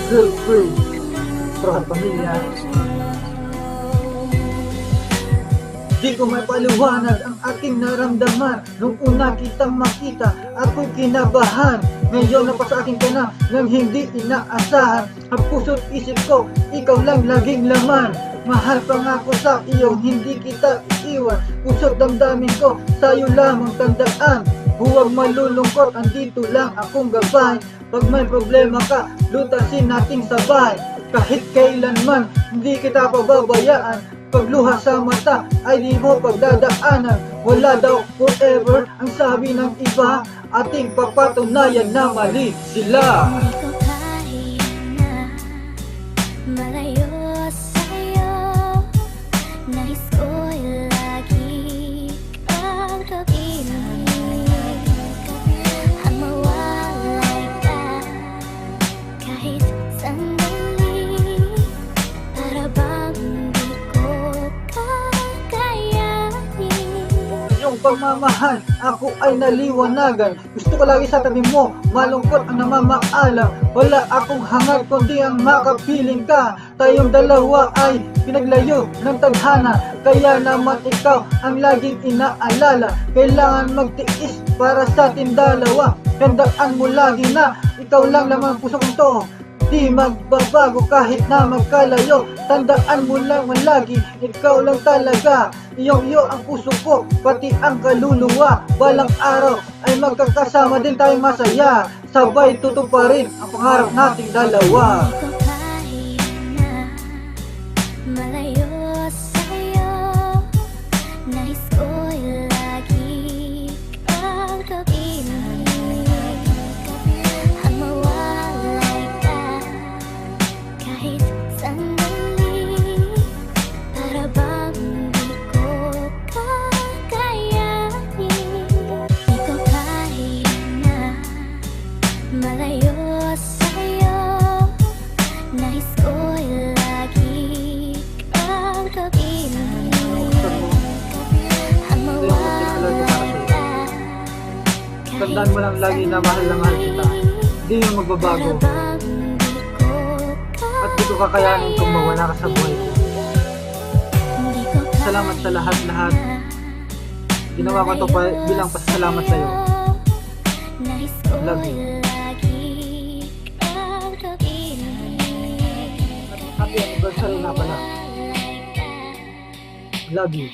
girlfriend, proud pamilya. Di ko may paliwanag ang aking naramdaman. Nung una kitang makita, ako'y kinabahan. Ngayon na pa sa akin ka na, nang hindi inaasahan. Ang puso't isip ko, ikaw lang laging laman. Mahal pangako sa iyo, hindi kita iiwan. Puso't damdamin ko, sa'yo lamang tandaan. Huwag malulungkot, andito lang akong gabay. Pag may problema ka, lutasin nating sabay. Kahit kailanman, hindi kita pababayaan. Pagluha sa mata ay di mo pagdadaanan. Wala daw forever ang sabi ng iba. Ating papatunayan na mali sila. Hindi ko kaya na malayo sa'yo. Nais ko'y lagi kang kapiling. Ang mawalay ka kahit sandali. Para bang di ko kakayanin. Yung pagmamahal, ako ay naliwanagan. Gusto ko lagi sa tabi mo, malungkot ang namamaalam. Wala akong hangad kundi ang makapiling ka. Tayong dalawa ay pinaglayo ng tadhana. Kaya naman ikaw ang laging inaalala. Kailangan magtiis para sa ating dalawa. Tandaan mo lagi na ikaw lang lamang puso kong to. Di magbabago kahit na magkalayo. Tandaan mo lang lagi, ikaw lang talaga. Iyong-iyo ang puso ko, pati ang kaluluwa. Balang araw ay magkakasama din tayong masaya. Sabay tutuparin ang pangarap nating dalawa. Hindi ko kaya na malayo sa'yo. Nais ko'y lagi kang kapiling. Ang mawalay ka kahit sandali. Para bang di ko kakayanin. Di ko kaya na malayo sa'yo. Nais ko'y lagi kang kapiling. Ang mawalay ka Tandaan mo lang lagi na mahal kita. Di mo magbabago. At di ko kakayanin kung mawala ka sa buhay ko. Salamat sa lahat-lahat. Ginawa ko ito bilang pasasalamat sa'yo. Love you. Happy anniversary na pala. Love you.